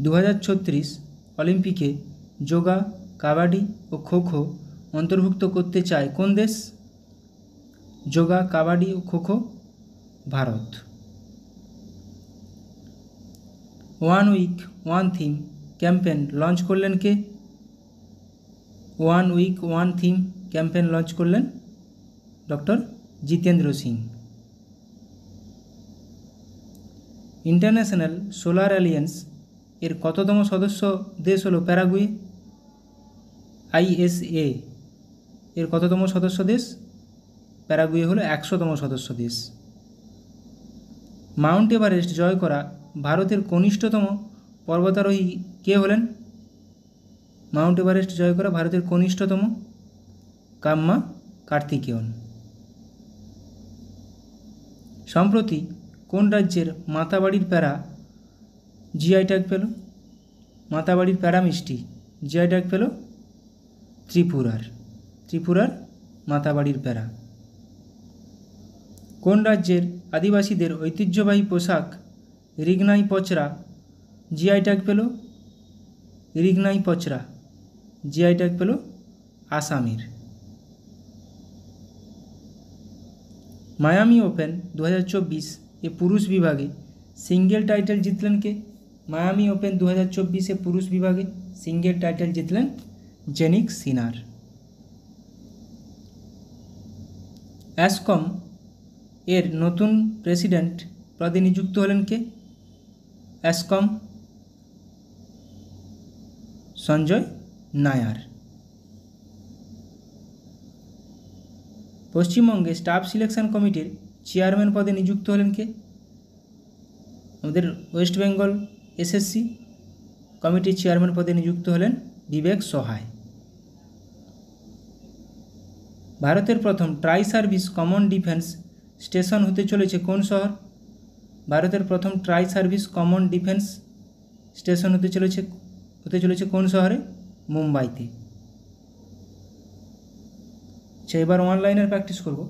2036 অলিম্পিকে যোগা, কাবাডি ও খোখো অন্তর্ভুক্ত করতে চায় কোন দেশ? যোগা, কাবাডি ও kho kho Bharat. One week one theme campaign launch করলেন কে? One week one theme campaign launch করলেন doctor Jitendra Singh. International solar alliance এর কততম সদস্য দেশ হলো প্যারাগুয়ে? ISA এর কততম সদস্য দেশ? প্যারাগুয়ে হলো 100তম সদস্য দেশ। মাউন্ট এভারেস্ট জয় করা ভারতের কনিষ্ঠতম পর্বতারোহী কে হলেন? মাউন্ট এভারেস্ট জয় করা ভারতের কনিষ্ঠতম কাম্মা কার্তিকেয়ন। সম্প্রতি কোন রাজ্যের মাতাবাড়ির প্যারা জিআই ট্যাগ পেল? মাতাবাড়ির প্যারা মিষ্টি জিআই ট্যাগ পেল ত্রিপুরার মাতাবাড়ির প্যারা। কোন রাজ্যের আদিবাসীদের ঐতিহ্যবাহী পোশাক রিগনাই পচরা জিআই ট্যাগ পেল? রিগনাই পচরা জিআই ট্যাগ পেল আসামের। মায়ামি ওপেন 2024 এ পুরুষ বিভাগে সিঙ্গেল টাইটেল জিতলেন কে? মায়ামি ওপেন 2024 এ পুরুষ বিভাগে সিঙ্গেল টাইটেল জিতলেন জেনিক সিনার। অ্যাসকম এর নতুন প্রেসিডেন্ট পদে নিযুক্ত হলেন কে? অ্যাসকম সঞ্জয় নায়ার। পশ্চিমবঙ্গে স্টাফ সিলেকশন কমিটির চেয়ারম্যান পদে নিযুক্ত হলেন কে? আমাদের ওয়েস্ট বেঙ্গল SSC কমিটির চেয়ারম্যান পদে নিযুক্ত হলেন বিবেক সহায়। ভারতের প্রথম try service common defence station হতে চলেছে কোন শহর? ভারতের প্রথম try service common defence station হতে চলেছে কোন শহরে? মুম্বাইতে। আচ্ছা, এবার অনলাইনের প্র্যাকটিস করব।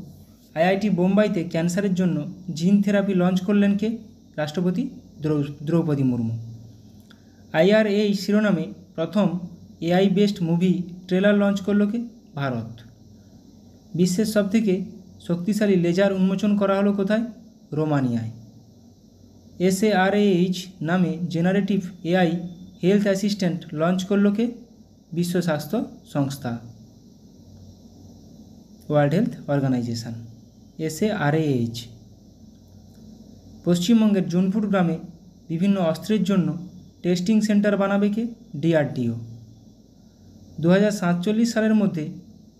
IIT বোম্বাইতে ক্যান্সারের জন্য জিন থেরাপি লঞ্চ করলেন কে? রাষ্ট্রপতি দ্রৌপদী মুর্মু। IRA শিরোনামে প্রথম AI based movie trailer launch করল কে? ভারত। বিশ্বের সবথেকে শক্তিশালী লেজার উন্মোচন করা হলো কোথায়? রোমানিয়ায়। SARAH নামে generative AI health assistant launch করল কে? বিশ্ব স্বাস্থ্য সংস্থা, ওয়ার্ল্ড হেলথ অর্গানাইজেশন। SARAH। পশ্চিমবঙ্গের জুনপুর গ্রামে বিভিন্ন অস্ত্রের জন্য টেস্টিং সেন্টার বানাবে কে? DRDO। 2047 সালের মধ্যে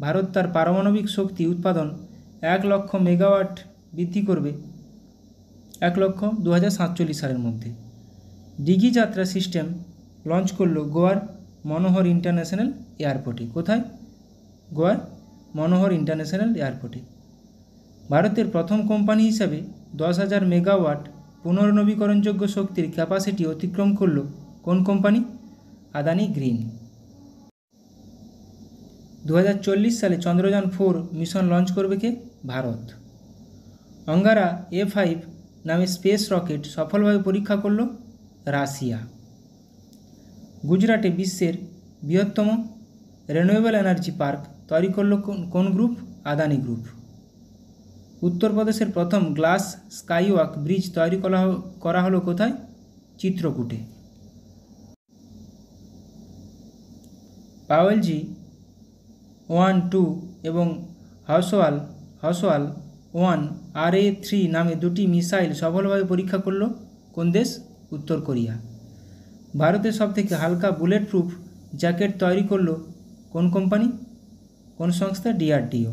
ভারত তার পারমাণবিক শক্তি উৎপাদন 1 লক্ষ মেগাওয়াট বৃদ্ধি করবে। 2047 সালের মধ্যে। ডিগি যাত্রা সিস্টেম লঞ্চ করলো গোয়ার মনোহর ইন্টারন্যাশনাল এয়ারপোর্টে। কোথায়? গোয়ার মনোহর ইন্টারন্যাশনাল এয়ারপোর্টে। ভারতের প্রথম কোম্পানি হিসাবে 10,000 মেগাওয়াট পুনর্নবীকরণযোগ্য শক্তির ক্যাপাসিটি অতিক্রম করল কোন কোম্পানি? আদানি গ্রিন। 2040 সালে চন্দ্রযান 4 মিশন লঞ্চ করবে কে? ভারত। অঙ্গারা A5 নামে স্পেস রকেট সফলভাবে পরীক্ষা করল রাশিয়া। গুজরাটে বিশ্বের বৃহত্তম রিনিউয়েবল এনার্জি পার্ক তৈরি করল কোন গ্রুপ? আদানি গ্রুপ। উত্তরপ্রদেশের প্রথম গ্লাস স্কাইওয়াক ব্রিজ তৈরি করা হলো কোথায়? চিত্রকূটে। পাওয়েলজি 1, 2 এবং হসওয়াল 1 RA3 নামে দুটি মিসাইল সফলভাবে পরীক্ষা করল কোন দেশ? উত্তর কোরিয়া। ভারতের সবথেকে হালকা বুলেট প্রুফ জ্যাকেট তৈরি করল কোন কোম্পানি? কোন সংস্থা? DRDO।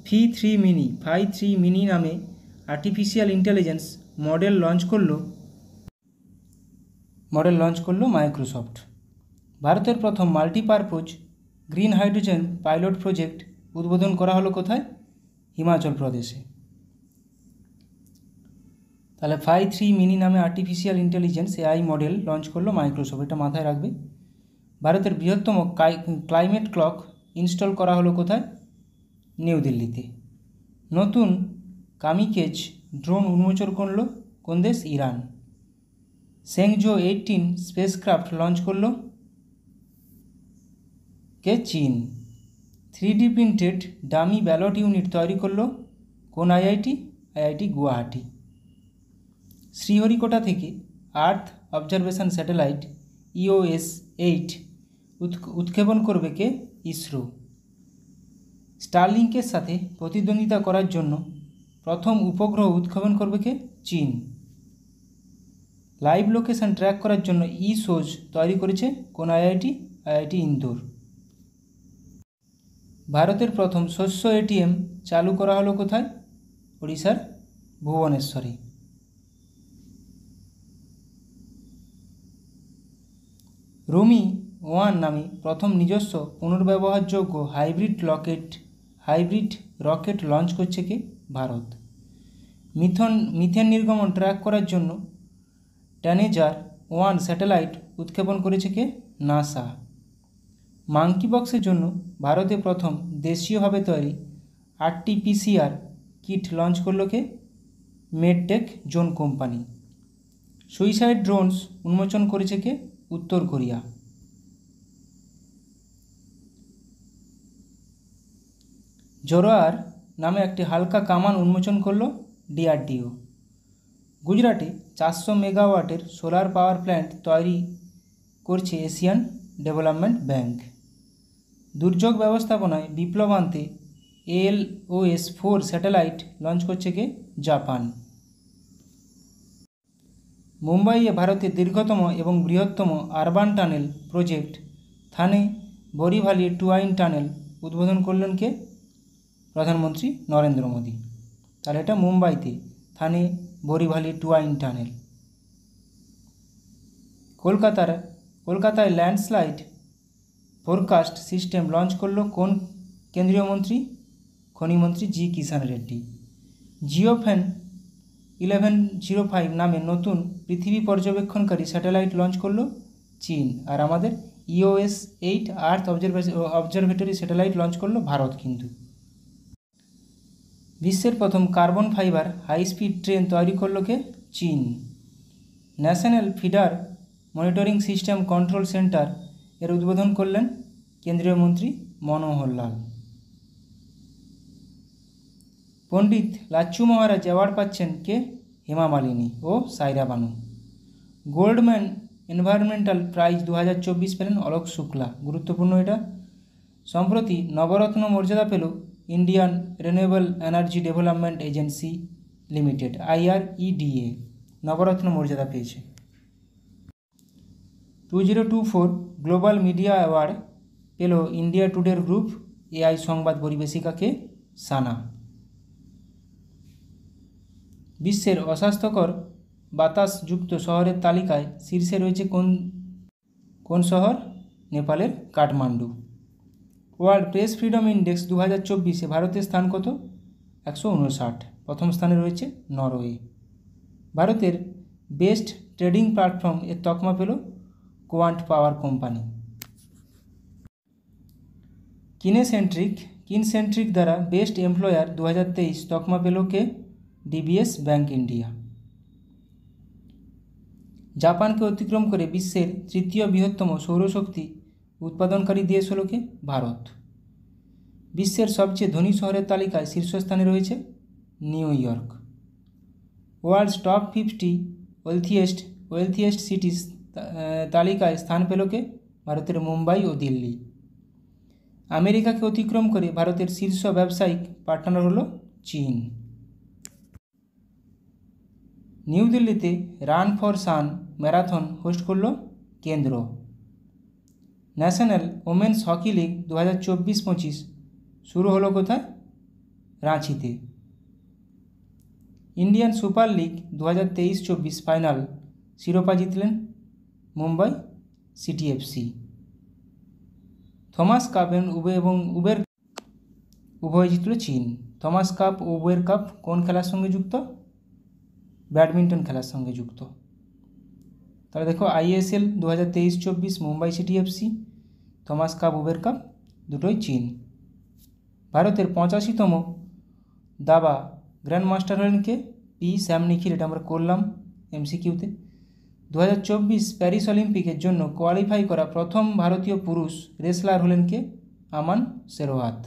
Phi 3 মিনি নামে আর্টিফিশিয়াল ইন্টেলিজেন্স মডেল লঞ্চ করলো মাইক্রোসফট। ভারতের প্রথম multipurpose green hydrogen pilot project উদ্বোধন করা হলো কোথায়? হিমাচল প্রদেশে। তাহলে Phi 3 মিনি নামে artificial intelligence AI model launch করলো মাইক্রোসফট, এটা মাথায় রাখবে। ভারতের বৃহত্তম ক্লাইমেট ক্লক ইনস্টল করা হলো কোথায়? নিউ দিল্লিতে। নতুন কামিকেজ ড্রোন উন্মোচন করল কোন দেশ? ইরান। সেংজো 18 স্পেসক্রাফট লঞ্চ করল কে? চীন। 3D printed dummy ballot unit তৈরি করল কোন IIT? IIT গুয়াহাটি। শ্রীহরিকোটা থেকে আর্থ অবজারভেশন স্যাটেলাইট EOS-8 উৎক্ষেপণ করবে কে? ইসরো। স্টারলিংকের সাথে প্রতিদ্বন্দ্বিতা করার জন্য প্রথম উপগ্রহ উৎক্ষেপণ করবে কে? চীন। লাইভ লোকেশন ট্র্যাক করার জন্য ইসোজ তৈরি করেছে কোন আইআইটি? আইআইটি ইন্দোর। ভারতের প্রথম শস্য ATM চালু করা হলো কোথায়? ওড়িশার ভুবনেশ্বরে। রুমি 1 নামে প্রথম নিজস্ব পুনর্ব্যবহারযোগ্য হাইব্রিড রকেট লঞ্চ করছে কে? ভারত। মিথেন নির্গমন ট্র্যাক করার জন্য ট্যানেজার-1 স্যাটেলাইট উৎক্ষেপণ করেছে কে? নাসা। মাঙ্কি বক্সের জন্য ভারতে প্রথম দেশীয়ভাবে তৈরি RT-PCR কিট লঞ্চ করলো কে? Medtech zone company. Suicide drones উন্মোচন করেছে কে? উত্তর কোরিয়া। জোরোয়ার নামে একটি হালকা কামান উন্মোচন করলো DRDO। গুজরাটে 400 মেগাওয়াটের সোলার পাওয়ার প্ল্যান্ট তৈরি করছে এশিয়ান ডেভেলপমেন্ট ব্যাংক। দুর্যোগ ব্যবস্থাপনায় বিপ্লব আনতে ALOS-4 স্যাটেলাইট লঞ্চ করছে কে? জাপান। মুম্বাইয়ে ভারতের দীর্ঘতম এবং বৃহত্তম আরবান টানেল প্রজেক্ট থানে বোরিভালি টুয়াইন টানেল উদ্বোধন করলেন কে? প্রধানমন্ত্রী নরেন্দ্র মোদী। তাহলে এটা মুম্বাইতে থানে বোরিভালি টুয়াইন টানেল। কলকাতায় ল্যান্ডস্লাইড ফোরকাস্ট সিস্টেম লঞ্চ করলো কোন কেন্দ্রীয় মন্ত্রী? খনিমন্ত্রী জি কিষাণ রেড্ডি। জিওফেন 1105 নামে নতুন পৃথিবী পর্যবেক্ষণকারী স্যাটেলাইট লঞ্চ করলো চীন। আর আমাদের EOS-8 আর্থ অবজারভেটরি স্যাটেলাইট লঞ্চ করলো ভারত। কিন্তু বিশ্বের প্রথম carbon fibre high speed train তৈরি করলো কে? চীন। National feeder monitoring system control centre এর উদ্বোধন করলেন কেন্দ্রীয় মন্ত্রী মনোহর লাল। পণ্ডিত লাচ্ছু মহারাজ অ্যাওয়ার্ড পাচ্ছেন কে? হেমা মালিনী ও সাইরা বানু। গোল্ডম্যান এনভায়রনমেন্টাল প্রাইজ 2024 পেলেন অলোক শুক্লা। গুরুত্বপূর্ণ এটা। সম্প্রতি নবরত্ন মর্যাদা পেল Indian renewable energy development agency limited IREDA নবরত্ন মর্যাদা পেয়েছে। 2024 গ্লোবাল মিডিয়া অ্যাওয়ার্ড পেল ইন্ডিয়া টুডের গ্রুপ AI সংবাদ পরিবেশিকাকে সানা। বিশ্বের অস্বাস্থ্যকর বাতাসযুক্ত শহরের তালিকায় শীর্ষে রয়েছে কোন শহর? নেপালের Kathmandu. World press freedom index 2024-এ ভারতের স্থান কত? 159। প্রথম স্থানে রয়েছে নরওয়ে। ভারতের বেস্ট ট্রেডিং প্ল্যাটফর্ম এর তকমা পেল কোয়ান্ট পাওয়ার কোম্পানি। কিনসেন্ট্রিক দ্বারা বেস্ট এমপ্লয়ার 2023 তকমা পেল কে? DBS bank India. জাপানকে অতিক্রম করে বিশ্বের তৃতীয় বৃহত্তম সৌরশক্তি উৎপাদনকারী দেশ হল কে? ভারত। বিশ্বের সবচেয়ে ধনী শহরের তালিকায় শীর্ষস্থানে রয়েছে new York. World's top 50 wealthiest cities তালিকায় স্থান পেল কে? ভারতের মুম্বাই ও দিল্লি। আমেরিকাকে অতিক্রম করে ভারতের শীর্ষ ব্যবসায়িক পার্টনার হল চীন। নিউ দিল্লিতে run for sun marathon host করল কেন্দ্র। ন্যাশনাল ওমেন্স হকি লিগ 2024-25 শুরু হলো কোথায়? রাঁচিতে। ইন্ডিয়ান সুপার লিগ 2023-24 ফাইনাল শিরোপা জিতলেন Mumbai city FC। Thomas cup এবং উবের উভয় জিতল চীন। থমাস কাপ ও উবের কাপ কোন খেলার সঙ্গে যুক্ত? ব্যাডমিন্টন খেলার সঙ্গে যুক্ত। তাহলে দেখো ISL 2023-24 Mumbai city FC, Thomas cup Uber cup দুটোই চীন। ভারতের 85তম দাবা গ্র্যান্ড মাস্টার হলেন কে? স্যাম নিখিল। এটা আমরা করলাম MCQতে। 2024 প্যারিস অলিম্পিকের জন্য কোয়ালিফাই করা প্রথম ভারতীয় পুরুষ রেসলার হলেন কে? আমান শেরওয়াত।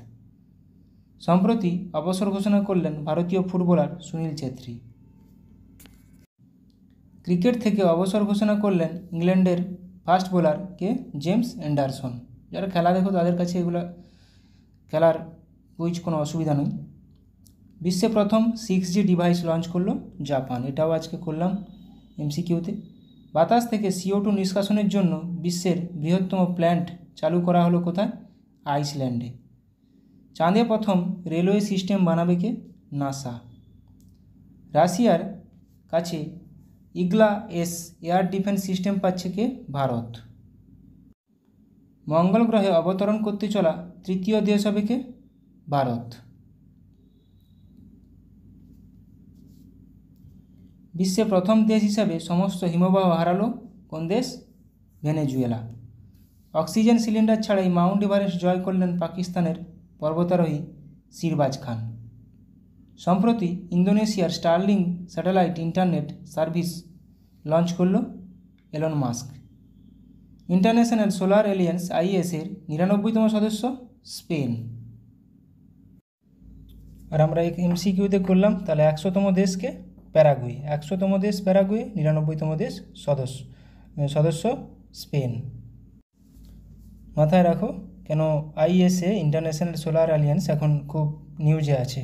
সম্প্রতি অবসর ঘোষণা করলেন ভারতীয় ফুটবলার সুনীল ছেত্রী। ক্রিকেট থেকে অবসর ঘোষণা করলেন ইংল্যান্ডের ফাস্ট বোলার কে? James Anderson. যারা খেলা দেখো তাদের কাছে এগুলো খেলার কুইজ কোনো অসুবিধা নেই। বিশ্বে প্রথম 6G ডিভাইস লঞ্চ করলো জাপান, এটাও আজকে করলাম এমসিকিউতে। বাতাস থেকে CO2 নিষ্কাশনের জন্য বিশ্বের বৃহত্তম প্ল্যান্ট চালু করা হলো কোথায়? আইসল্যান্ডে। চাঁদে প্রথম রেলওয়ে সিস্টেম বানাবে কে? নাসা। রাশিয়ার কাছে ইগলা-S এয়ার ডিফেন্স সিস্টেম পাচ্ছে কে? ভারত। মঙ্গল গ্রহে অবতরণ করতে চলা তৃতীয় দেশ হবে কে? ভারত। বিশ্বে প্রথম দেশ হিসাবে সমস্ত হিমবাহ হারালো কোন দেশ? ভেনেজুয়েলা। অক্সিজেন সিলিন্ডার ছাড়াই মাউন্ট এভারেস্ট জয় করলেন পাকিস্তানের পর্বতারোহী শিরবাজ খান। সম্প্রতি ইন্দোনেশিয়ার Starlink satellite internet service launch করল Elon Musk. International solar alliance IS-এর 99তম সদস্য স্পেন। আর আমরা এমসিকিউতে করলাম তাহলে 100তম দেশকে? প্যারাগুয়ে। 100তম দেশ প্যারাগুয়ে, 99তম দেশ সদস্য স্পেন। মাথায় রাখো কেন IS-এ ইন্টারন্যাশনাল সোলার অ্যালিয়েন্স এখন খুব নিউজে আছে।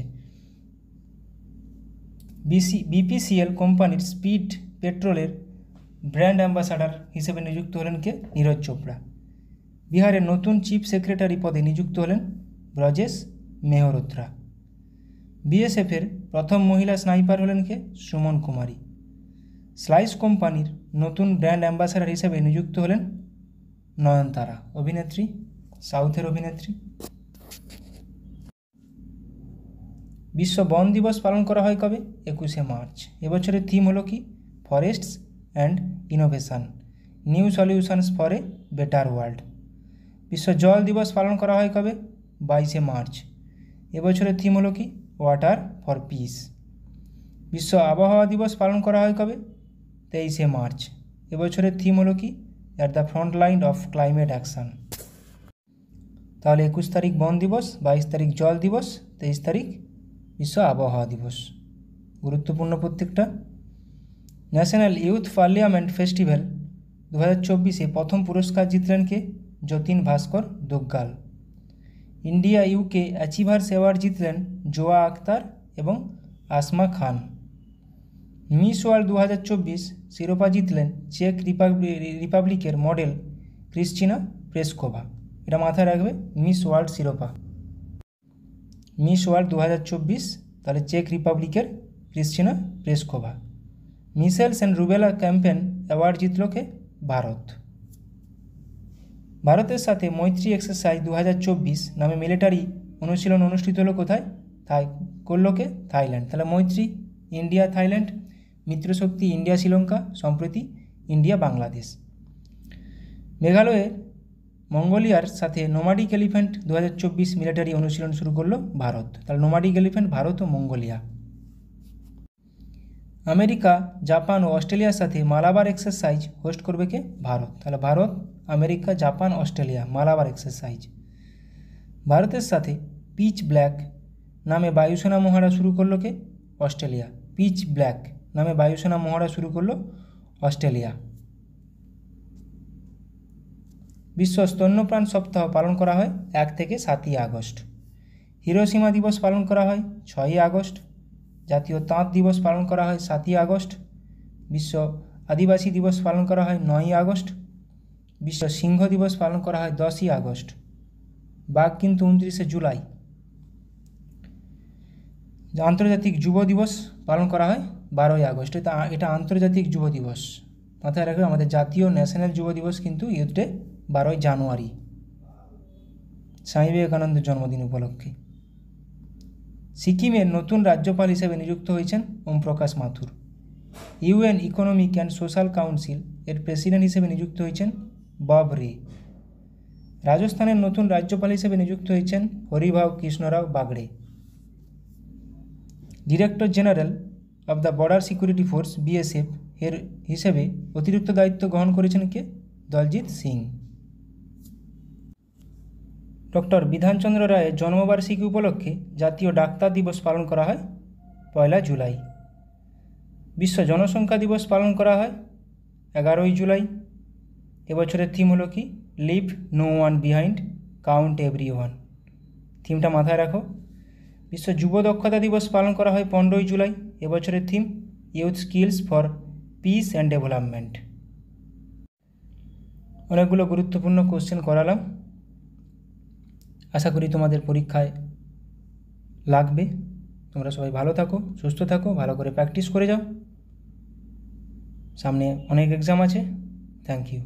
BPCL কোম্পানির স্পিড পেট্রোলের ব্র্যান্ড অ্যাম্বাসাডার হিসেবে নিযুক্ত হলেন কে? নীরজ চোপড়া। বিহারের নতুন চিফ সেক্রেটারি পদে নিযুক্ত হলেন ব্রজেশ মেহরোত্রা। BSF-এর প্রথম মহিলা স্নাইপার হলেন কে? সুমন কুমারী। স্লাইস কোম্পানির নতুন ব্র্যান্ড অ্যাম্বাসাডার হিসেবে নিযুক্ত হলেন নয়নতারা, অভিনেত্রী, সাউথের অভিনেত্রী। বিশ্ব বন দিবস পালন করা হয় কবে? 21শে মার্চ। এবছরের থিম হলো কি? Forests and innovation, new solutions for a better world. বিশ্ব জল দিবস পালন করা হয় কবে? 22শে মার্চ। এবছরের থিম হলো কি? Water for piece. বিশ্ব আবহাওয়া দিবস পালন করা হয় কবে? 23শে মার্চ। এবছরের থিম হলো কি? At the front line of climate action. তাহলে 21 তারিখ বন দিবস, 22 তারিখ জল দিবস, 23 তারিখ বিশ্ব আবহাওয়া দিবস। গুরুত্বপূর্ণ প্রত্যেকটা। ন্যাশনাল ইউথ পার্লামেন্ট ফেস্টিভ্যাল 2024-এ প্রথম পুরস্কার জিতলেন কে? যতীন ভাস্কর দুগ্গাল। ইন্ডিয়া UK অ্যাচিভার্স অ্যাওয়ার্ড জিতলেন জোয়া আক্তার এবং আসমা খান। মিস ওয়ার্ল্ড 2024 শিরোপা জিতলেন চেক রিপাবলিকের মডেল ক্রিস্টিনা প্লেসকোভা। এটা মাথায় রাখবে, মিস ওয়ার্ল্ড শিরোপা। মিস ওয়ার্ল্ড 2024 তাহলে চেক রিপাবলিকের Krystyna Pyszkova. Measles and rubella campaign award জিতল কে? ভারত। ভারতের সাথে মৈত্রী এক্সারসাইজ 2024 নামে মিলিটারি অনুশীলন অনুষ্ঠিত হলো কোথায়? করলো কে? থাইল্যান্ড। তাহলে মৈত্রী ইন্ডিয়া থাইল্যান্ড, মিত্রশক্তি ইন্ডিয়া শ্রীলঙ্কা, সম্প্রতি ইন্ডিয়া বাংলাদেশ। মেঘালয়ের মঙ্গোলিয়ার সাথে নোমাডিক এলিফ্যান্ট 2024 মিলিটারি অনুশীলন শুরু করলো ভারত। তাহলে নোমাডিক এলিফ্যান্ট ভারত ও মঙ্গোলিয়া। আমেরিকা, জাপান ও অস্ট্রেলিয়ার সাথে মালাবার এক্সারসাইজ হোস্ট করবে কে? ভারত। তাহলে Bharat, America, Japan, Australia Malabar exercise. ভারতের সাথে পিচ ব্ল্যাক নামে বায়ুসেনা মহড়া শুরু করলো কে? অস্ট্রেলিয়া। পিচ ব্ল্যাক নামে বায়ুসেনা মহড়া শুরু করলো অস্ট্রেলিয়া। বিশ্ব স্তন্যপান সপ্তাহ পালন করা হয় 1 থেকে 7ই আগস্ট। হিরোশিমা দিবস পালন করা হয় 6ই আগস্ট। জাতীয় তাঁত দিবস পালন করা হয় 7ই আগস্ট। বিশ্ব আদিবাসী দিবস পালন করা হয় 9ই আগস্ট। বিশ্ব সিংহ দিবস পালন করা হয় 10ই আগস্ট। বাঘ কিন্তু 29শে জুলাই। আন্তর্জাতিক যুব দিবস পালন করা হয় 12ই আগস্ট। এটা আন্তর্জাতিক যুব দিবস। মাথায় রাখবে, আমাদের জাতীয় ন্যাশনাল যুব দিবস কিন্তু ইউথ ডে 12ই জানুয়ারি, স্বামী বিবেকানন্দের জন্মদিন উপলক্ষে। সিকিমের নতুন রাজ্যপাল হিসেবে নিযুক্ত হয়েছেন ওম প্রকাশ মাথুর। UN economic and social council এর প্রেসিডেন্ট হিসেবে নিযুক্ত হয়েছেন বব রে। রাজস্থানের নতুন রাজ্যপাল হিসেবে নিযুক্ত হয়েছেন Haribhau Kishanrao Bagde. Director general of the border security force BSF এর হিসেবে অতিরিক্ত দায়িত্ব গ্রহণ করেছেন কে? দলজিৎ সিং। ডক্টর বিধানচন্দ্র রায়ের জন্মবার্ষিকী উপলক্ষে জাতীয় ডাক্তার দিবস পালন করা হয় 1 জুলাই। বিশ্ব জনসংখ্যা দিবস পালন করা হয় 11ই জুলাই। এবছরের থিম হলো কি, leave no one behind, count every one. থিমটা মাথায় রাখো। বিশ্ব যুব দক্ষতা দিবস পালন করা হয় 15ই জুলাই। এবছরের theme youth skills for piece and development. অনেকগুলো গুরুত্বপূর্ণ কোশ্চেন করালাম, আশা করি তোমাদের পরীক্ষায় লাগবে। তোমরা সবাই ভালো থাকো, সুস্থ থাকো, ভালো করে প্র্যাকটিস করে যাও, সামনে অনেক এক্সাম আছে। Thank you.